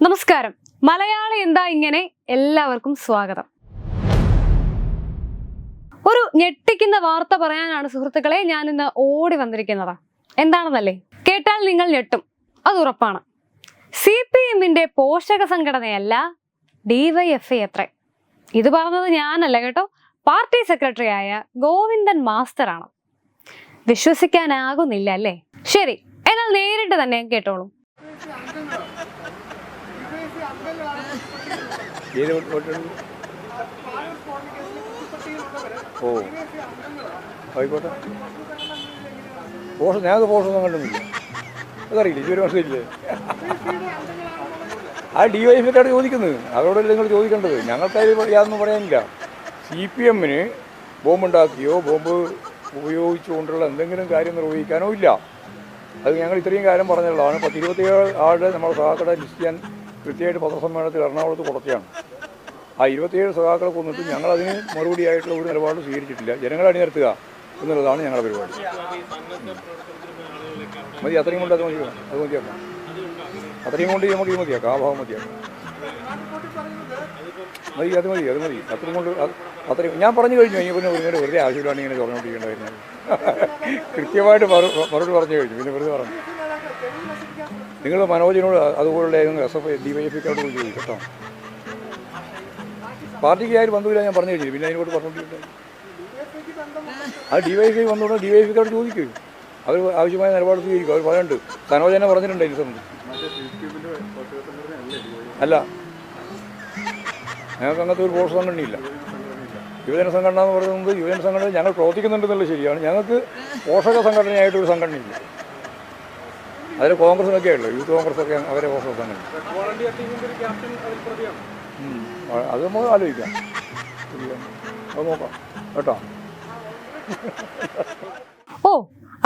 നമസ്കാരം. മലയാളി എന്താ ഇങ്ങനെ എല്ലാവർക്കും സ്വാഗതം. ഒരു ഞെട്ടിക്കുന്ന വാർത്ത പറയാനാണ് സുഹൃത്തുക്കളെ ഞാൻ ഇന്ന് ഓടി വന്നിരിക്കുന്നത്. എന്താണെന്നല്ലേ? കേട്ടാൽ നിങ്ങൾ ഞെട്ടും, അത് ഉറപ്പാണ്. CPM-ന്റെ പോഷക സംഘടനയല്ല DYFI അത്രേ. ഇത് പറഞ്ഞത് ഞാനല്ല കേട്ടോ, പാർട്ടി സെക്രട്ടറിയായ ഗോവിന്ദൻ മാസ്റ്ററാണ്. വിശ്വസിക്കാനാകുന്നില്ല അല്ലേ? ശരി, എന്നാൽ നേരിട്ട് തന്നെ കേട്ടോളൂ. ഓ ആയിക്കോട്ടെ. ഞങ്ങൾക്ക് പോഷൊന്നും കണ്ടുന്നില്ല, അതറിയില്ല. ഇതുവരെ മനസ്സിലില്ലേ? ആ DYFIക്കാരോട് ചോദിക്കുന്നത്, അവരോടല്ലേ നിങ്ങൾ ചോദിക്കേണ്ടത്. ഞങ്ങൾക്കതിൽ യാതൊന്നും പറയാനില്ല. CPM-ന് ബോംബുണ്ടാക്കിയോ ബോംബ് ഉപയോഗിച്ചുകൊണ്ടുള്ള എന്തെങ്കിലും കാര്യം നിർവഹിക്കാനോ ഇല്ല. അത് ഞങ്ങൾ ഇത്രയും കാര്യം പറഞ്ഞുള്ളതാണ്. 27 ആളുടെ നമ്മുടെ സഹാക്കളുടെ ലിസ്റ്റ് ഞാൻ കൃത്യമായിട്ട് പത്രസമ്മേളനത്തിൽ എറണാകുളത്ത് കൊടുത്തതാണ്. ആ 27 സഹാക്കളെ കൊന്നിട്ട് ഞങ്ങളതിന് മറുപടിയായിട്ടുള്ള ഒരു നിലപാട് സ്വീകരിച്ചിട്ടില്ല. ജനങ്ങളെ അണിനിരത്തുക എന്നുള്ളതാണ് ഞങ്ങളുടെ പരിപാടി. മതി, അത്രയും കൊണ്ട് അത് മതിയാക്കാം. അത്രയും കൊണ്ട് നമുക്ക് ഇത് മതിയാക്കാം, ആ ഭാവം മതിയാക്കാം. അത് മതി. അത്രയും കൊണ്ട് അത്രയും ഞാൻ പറഞ്ഞു കഴിഞ്ഞു. ഇനി പിന്നെ ഒരു വെറുതെ ആവശ്യമില്ലാണ് ഇങ്ങനെ പറഞ്ഞുകൊണ്ടിരിക്കേണ്ടായിരുന്നത്. കൃത്യമായിട്ട് മറുപടി പറഞ്ഞു കഴിഞ്ഞു. പിന്നെ വെറുതെ പറഞ്ഞു. നിങ്ങൾ മനോജിനോട് അതുപോലുള്ള SFI DYFIക്കാരോട് ചോദിക്കും കേട്ടോ. പാർട്ടിക്ക് ആരും ബന്ധമില്ല ഞാൻ പറഞ്ഞു കഴിഞ്ഞു. പിന്നെ അതിനോട് പറഞ്ഞുകൊണ്ടിരിക്കുന്നത് ആ DYFI വന്നുകൊണ്ട് DYFIക്കാരോട് ചോദിക്കും. അവർ ആവശ്യമായ നിലപാട് സ്വീകരിക്കും. അവർ പറയുന്നുണ്ട്, സനോജ് തന്നെ പറഞ്ഞിട്ടുണ്ട് ഇതിന് സംബന്ധിച്ച്. അല്ല, ഞങ്ങൾക്ക് അങ്ങനത്തെ ഒരു പോഷക സംഘടനയില്ല. യുവജന സംഘടന എന്ന് പറയുന്നത് യുവജന സംഘടന ഞങ്ങൾ പ്രവർത്തിക്കുന്നുണ്ടെന്നുള്ളത് ശരിയാണ്. ഞങ്ങൾക്ക് പോഷക സംഘടനയായിട്ടൊരു സംഘടനയില്ല. അതിൽ കോൺഗ്രസിനൊക്കെ ഉള്ളു, യൂത്ത് കോൺഗ്രസ്സൊക്കെ അവരെ പോഷക സംഘടന. അത് നമുക്ക് ആലോചിക്കാം, അത് നോക്കാം കേട്ടോ.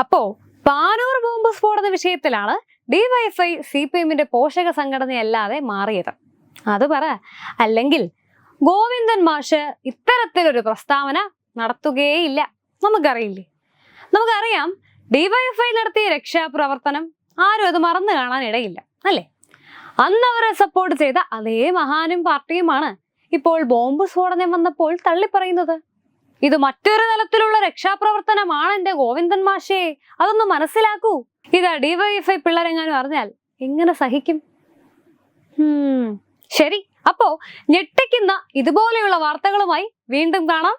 അപ്പോ പാനൂർ ബോംബ് സ്ഫോടന വിഷയത്തിലാണ് DYFI CPM-ന്റെ പോഷക സംഘടനയല്ലാതെ മാറിയത്. അത് പറ. അല്ലെങ്കിൽ ഗോവിന്ദൻ മാഷ് ഇത്തരത്തിലൊരു പ്രസ്താവന നടത്തുകയേയില്ല. നമുക്കറിയാം DYFI നടത്തിയ രക്ഷാപ്രവർത്തനം ആരും അത് മറന്നു കാണാൻ ഇടയില്ല അല്ലേ? അന്ന് അവരെ സപ്പോർട്ട് ചെയ്ത അതേ മഹാനും പാർട്ടിയുമാണ് ഇപ്പോൾ ബോംബ് സ്ഫോടനം വന്നപ്പോൾ തള്ളിപ്പറയുന്നത്. ഇത് മറ്റൊരു തലത്തിലുള്ള രക്ഷാപ്രവർത്തനമാണ് എന്റെ ഗോവിന്ദൻ മാഷേ, അതൊന്ന് മനസ്സിലാക്കൂ. ഇതാ DYFI പിള്ളേരെങ്ങാനും അറിഞ്ഞാൽ എങ്ങനെ സഹിക്കും? ശരി, അപ്പോ ഞെട്ടിക്കുന്ന ഇതുപോലെയുള്ള വാർത്തകളുമായി വീണ്ടും കാണാം.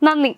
നന്ദി.